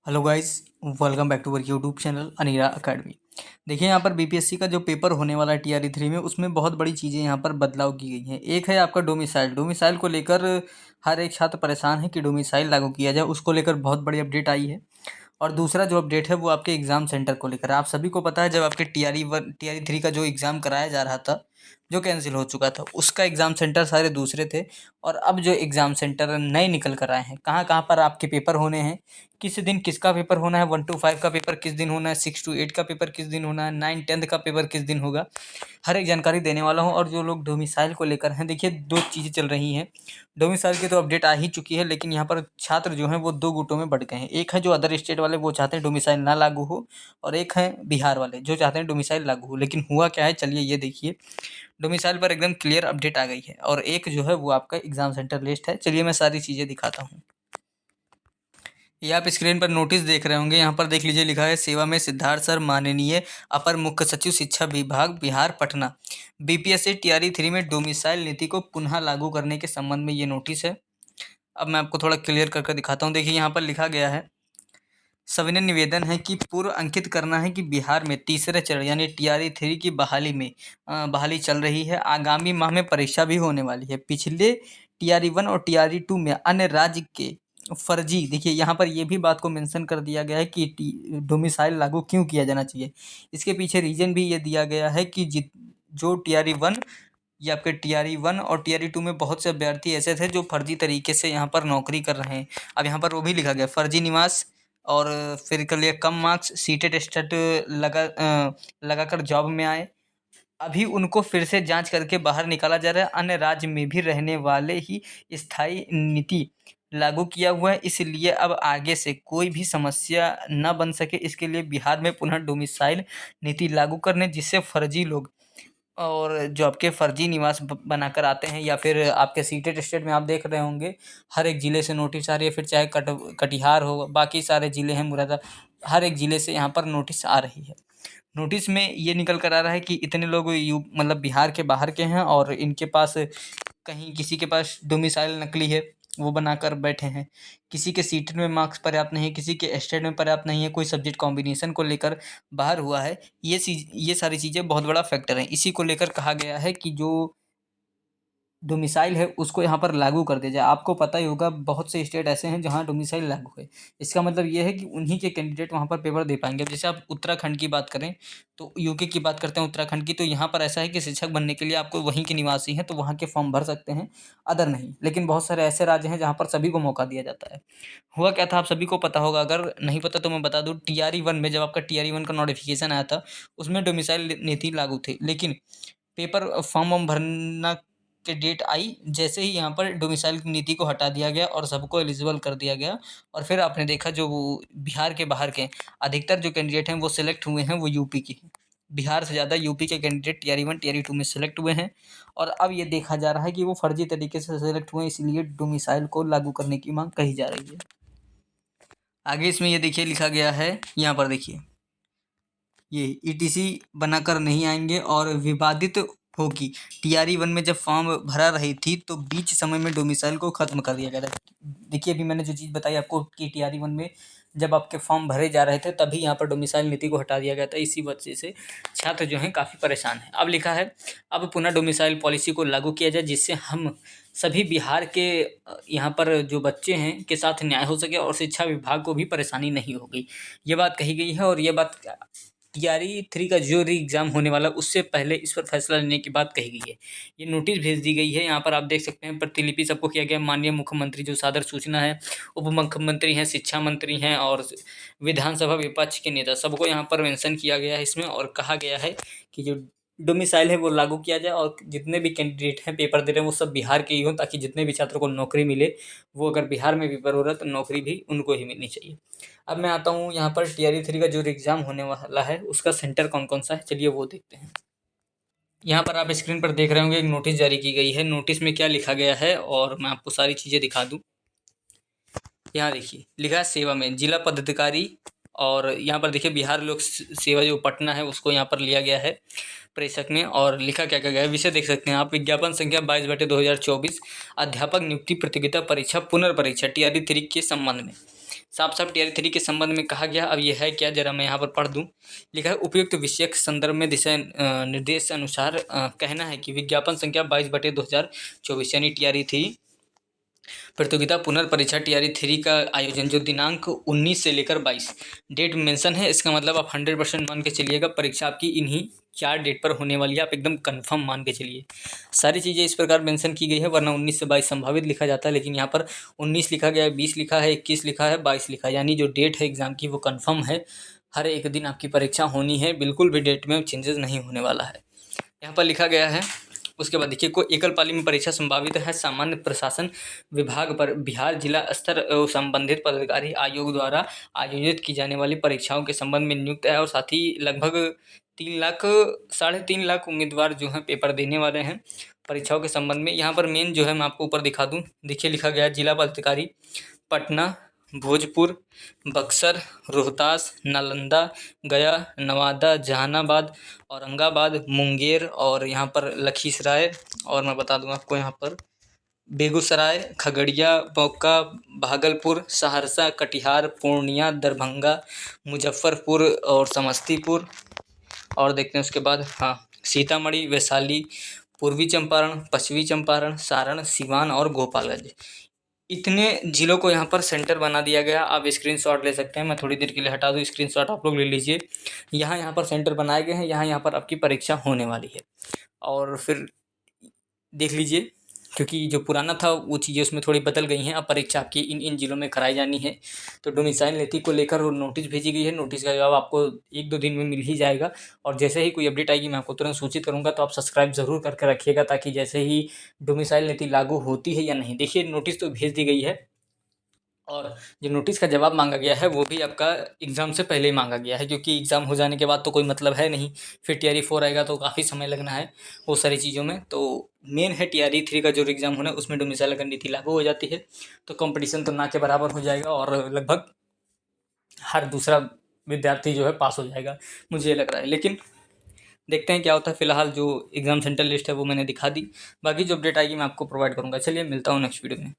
Hello guys, welcome back to our YouTube channel Aneera academy. देखिए यहाँ पर बीपीएससी का जो पेपर होने वाला है टीआरई 3 में, उसमें बहुत बड़ी चीज़ें यहाँ पर बदलाव की गई हैं। एक है आपका डोमिसाइल को लेकर हर एक छात्र परेशान है कि डोमिसाइल लागू किया जाए, उसको लेकर बहुत बड़ी अपडेट आई है। और दूसरा जो अपडेट है वो आपके एग्ज़ाम सेंटर को लेकर। आप सभी को पता है, जब आपके टीआरई 3 का जो एग्ज़ाम कराया जा रहा था, जो कैंसिल हो चुका था, उसका एग्ज़ाम सेंटर सारे दूसरे थे। और अब जो एग्ज़ाम सेंटर नए निकल कर आए हैं, कहाँ कहाँ पर आपके पेपर होने हैं, किस दिन किसका पेपर होना है, 1 to 5 का पेपर किस दिन होना है, 6 to 8 का पेपर किस दिन होना है, 9-10 का पेपर किस दिन होगा, हर एक जानकारी देने वाला हूँ। और जो लोग डोमिसाइल को लेकर हैं, देखिए 2 चीज़ें चल रही हैं। डोमिसाइल की तो अपडेट आ ही चुकी है, लेकिन यहाँ पर छात्र जो हैं वो 2 गुटों में बँट गए हैं। एक है जो अदर स्टेट वाले, वो चाहते हैं डोमिसाइल ना लागू हो, और एक है बिहार वाले जो चाहते हैं डोमिसाइल लागू हो। लेकिन हुआ क्या है, चलिए ये देखिए। डोमिसाइल पर एकदम क्लियर अपडेट आ गई है, और एक जो है वो आपका एग्ज़ाम सेंटर लिस्ट है। चलिए मैं सारी चीज़ें दिखाता हूँ। ये आप स्क्रीन पर नोटिस देख रहे होंगे, यहाँ पर देख लीजिए, लिखा है सेवा में सिद्धार्थ सर, माननीय अपर मुख्य सचिव शिक्षा विभाग बिहार पटना। बीपीएससी टीआरई 3 में डोमिसाइल नीति को पुनः लागू करने के संबंध में ये नोटिस है। अब मैं आपको थोड़ा क्लियर करके दिखाता हूँ। देखिए यहाँ पर लिखा गया है, सविनय निवेदन है कि पूर्व अंकित करना है कि बिहार में तीसरे चरण यानी टीआरई 3 की बहाली चल रही है। आगामी माह में परीक्षा भी होने वाली है। पिछले टीआरई 1 और टीआरई 2 में अन्य राज्य के फर्जी, देखिए यहाँ पर ये भी बात को मेंशन कर दिया गया है कि डोमिसाइल लागू क्यों किया जाना चाहिए। इसके पीछे रीजन भी ये दिया गया है कि जो टीआरई 1, ये आपके टीआरई 1 और टीआरई 2 में बहुत से अभ्यर्थी ऐसे थे जो फर्जी तरीके से यहाँ पर नौकरी कर रहे हैं। अब यहाँ पर वो भी लिखा गया, फर्जी निवास, और फिर कर लिया कम मार्क्स, सीटेड स्टेट लगाकर जॉब में आए। अभी उनको फिर से जांच करके बाहर निकाला जा रहा है। अन्य राज्य में भी रहने वाले ही स्थायी नीति लागू किया हुआ है, इसलिए अब आगे से कोई भी समस्या न बन सके, इसके लिए बिहार में पुनः डोमिसाइल नीति लागू करने, जिससे फर्जी लोग और जो आपके फर्जी निवास बनाकर आते हैं, या फिर आपके सीटेड स्टेट में आप देख रहे होंगे हर एक ज़िले से नोटिस आ रही है, फिर चाहे कटिहार हो, बाकी सारे ज़िले हैं, हर एक ज़िले से यहाँ पर नोटिस आ रही है। नोटिस में ये निकल कर आ रहा है कि इतने लोग मतलब बिहार के बाहर के हैं, और इनके पास कहीं किसी के पास डोमिसाइल नकली है, वो बनाकर बैठे हैं। किसी के सीटेट में मार्क्स पर्याप्त नहीं है, किसी के स्टेट में पर्याप्त नहीं है, कोई सब्जेक्ट कॉम्बिनेशन को लेकर बाहर हुआ है। ये सारी चीज़ें बहुत बड़ा फैक्टर हैं। इसी को लेकर कहा गया है कि जो डोमिसाइल है उसको यहाँ पर लागू कर दिया जाए। आपको पता ही होगा, बहुत से स्टेट ऐसे हैं जहाँ डोमिसाइल लागू है। इसका मतलब ये है कि उन्हीं के कैंडिडेट वहाँ पर पेपर दे पाएँगे। अब जैसे आप उत्तराखंड की बात करें, तो यूके की बात करते हैं उत्तराखंड की, तो यहाँ पर ऐसा है कि शिक्षक बनने के लिए आपको वहीं के निवासी हैं तो वहाँ के फॉर्म भर सकते हैं, अदर नहीं। लेकिन बहुत सारे ऐसे राज्य हैं जहाँ पर सभी को मौका दिया जाता है। हुआ क्या था, आप सभी को पता होगा, अगर नहीं पता तो मैं बता दूँ, टीआरई 1 में जब आपका टीआरई 1 का नोटिफ़िकेशन आया था, उसमें डोमिसाइल नीति लागू थी। लेकिन पेपर फॉर्म वॉर्म भरना के डेट आई, जैसे ही यहाँ पर डोमिसाइल की नीति को हटा दिया गया और सबको एलिजिबल कर दिया गया। और फिर आपने देखा, जो वो बिहार के बाहर के अधिकतर जो कैंडिडेट हैं वो सिलेक्ट हुए हैं, वो यूपी के हैं। बिहार से ज़्यादा यूपी के कैंडिडेट टीआरई 1 टीआरई 2 में सिलेक्ट हुए हैं। और अब ये देखा जा रहा है कि वो फर्जी तरीके से सिलेक्ट हुए हैं, इसलिए डोमिसाइल को लागू करने की मांग कही जा रही है। आगे इसमें ये देखिए लिखा गया है, यहाँ पर देखिए, ये ईटीसी बनाकर नहीं आएंगे और विवादित होगी। टीआरई 1 में जब फॉर्म भरा रही थी तो बीच समय में डोमिसाइल को खत्म कर दिया गया था। देखिए, अभी मैंने जो चीज़ बताई आपको कि टीआरई 1 में जब आपके फॉर्म भरे जा रहे थे, तभी यहाँ पर डोमिसाइल नीति को हटा दिया गया था। इसी वजह से छात्र जो हैं काफ़ी परेशान हैं। अब लिखा है, अब पुनः डोमिसाइल पॉलिसी को लागू किया जाए, जिससे हम सभी बिहार के यहाँ पर जो बच्चे हैं के साथ न्याय हो सके और शिक्षा विभाग को भी परेशानी नहीं होगी। ये बात कही गई है, और ये बात टीआरई 3 का जो री एग्ज़ाम होने वाला उससे पहले इस पर फैसला लेने की बात कही गई है। ये नोटिस भेज दी गई है, यहाँ पर आप देख सकते हैं, प्रतिलिपि सबको किया गया। माननीय मुख्यमंत्री जो सादर सूचना है, उप मुख्यमंत्री हैं, शिक्षा मंत्री हैं, और विधानसभा विपक्ष के नेता, सबको यहाँ पर मेंशन किया गया है इसमें। और कहा गया है कि जो डोमिसाइल है वो लागू किया जाए, और जितने भी कैंडिडेट हैं पेपर दे रहे हैं वो सब बिहार के ही हों, ताकि जितने भी छात्रों को नौकरी मिले, वो अगर बिहार में पेपर हो रहा है तो नौकरी भी उनको ही मिलनी चाहिए। अब मैं आता हूँ यहाँ पर टीआरई 3 का जो एग्ज़ाम होने वाला है उसका सेंटर कौन कौन सा है, चलिए वो देखते हैं। यहाँ पर आप स्क्रीन पर देख रहे होंगे, एक नोटिस जारी की गई है। नोटिस में क्या लिखा गया है, और मैं आपको सारी चीज़ें दिखा दूँ। यहाँ देखिए, लिखा है सेवा में जिला पदाधिकारी, और यहाँ पर देखिए बिहार लोक सेवा जो पटना है उसको यहाँ पर लिया गया है प्रेषक में। और लिखा क्या क्या गया है, विषय देख सकते हैं आप, विज्ञापन संख्या 22/2024 अध्यापक नियुक्ति प्रतियोगिता परीक्षा पुनर्परीक्षा टीआरई 3 के संबंध में। साफ साफ टीआर 3 के संबंध में कहा गया। अब ये है क्या, जरा मैं यहाँ पर पढ़ दूँ। लिखा है उपयुक्त विषयक संदर्भ में दिशा निर्देश अनुसार कहना है कि विज्ञापन संख्या 22/2024 यानी टीआर 3 प्रतियोगिता पुनर्परीक्षा टीआर 3 का आयोजन जो दिनांक 19 से लेकर 22 डेट मेंशन है। इसका मतलब आप 100% मान के चलिएगा परीक्षा आपकी इन्हीं 4 डेट पर होने वाली है। आप एकदम कंफर्म मान के चलिए। सारी चीज़ें इस प्रकार मेंशन की गई है, वरना 19 से 22 संभावित लिखा जाता है, लेकिन यहाँ पर 19 लिखा गया है, 20 लिखा है, 21 लिखा है, 22 लिखा है, यानी जो डेट है एग्जाम की वो कंफर्म है। हर एक दिन आपकी परीक्षा होनी है, बिल्कुल भी डेट में चेंजेस नहीं होने वाला है, यहाँ पर लिखा गया है। उसके बाद देखिए, कोई एकल पाली में परीक्षा संभावित है सामान्य प्रशासन विभाग पर बिहार जिला स्तर संबंधित पदाधिकारी आयोग द्वारा आयोजित की जाने वाली परीक्षाओं के संबंध में नियुक्त है। और साथ ही लगभग 3 लाख 3.5 लाख उम्मीदवार जो हैं पेपर देने वाले हैं परीक्षाओं के संबंध में। यहाँ पर मेन जो है मैं आपको ऊपर दिखा दूँ, देखिए लिखा गया है जिला पदाधिकारी पटना, भोजपुर, बक्सर, रोहतास, नालंदा, गया, नवादा, जहानाबाद, औरंगाबाद, मुंगेर और यहाँ पर लखीसराय, और मैं बता दूँ आपको यहाँ पर बेगूसराय, खगड़िया, बांका, भागलपुर, सहरसा, कटिहार, पूर्णिया, दरभंगा, मुजफ्फरपुर और समस्तीपुर। और देखते हैं उसके बाद, हाँ, सीतामढ़ी, वैशाली, पूर्वी चंपारण, पश्चिमी चंपारण, सारण, सिवान और गोपालगंज, इतने जिलों को यहाँ पर सेंटर बना दिया गया। आप स्क्रीनशॉट ले सकते हैं, मैं थोड़ी देर के लिए हटा दूँ, स्क्रीनशॉट आप लोग ले लीजिए। यहाँ पर सेंटर बनाए गए हैं, यहाँ पर आपकी परीक्षा होने वाली है। और फिर देख लीजिए, क्योंकि जो पुराना था वो चीज़ें उसमें थोड़ी बदल गई हैं। अब परीक्षा आपकी इन इन जिलों में कराई जानी है। तो डोमिसाइल नीति को लेकर वो नोटिस भेजी गई है, नोटिस का जवाब आपको 1-2 दिन में मिल ही जाएगा। और जैसे ही कोई अपडेट आएगी मैं आपको तुरंत सूचित करूँगा, तो आप सब्सक्राइब ज़रूर करके रखिएगा, ताकि जैसे ही डोमिसाइल नीति लागू होती है या नहीं, देखिए नोटिस तो भेज दी गई है, और जो नोटिस का जवाब मांगा गया है वो भी आपका एग्ज़ाम से पहले ही मांगा गया है, क्योंकि एग्ज़ाम हो जाने के बाद तो कोई मतलब है नहीं। फिर टीआरई 4 आएगा तो काफ़ी समय लगना है वो सारी चीज़ों में। तो मेन है टीआरई 3 का जो एग्ज़ाम होना है उसमें डोमिसाइल अगर नीति लागू हो जाती है तो कंपटीशन तो ना के बराबर हो जाएगा, और लगभग हर दूसरा विद्यार्थी जो है पास हो जाएगा, मुझे ये लग रहा है। लेकिन देखते हैं क्या होता है। फिलहाल जो एग्ज़ाम सेंटर लिस्ट है वो मैंने दिखा दी, बाकी जो अपडेट आएगी मैं आपको प्रोवाइड करूँगा। चलिए मिलता हूँ नेक्स्ट वीडियो में।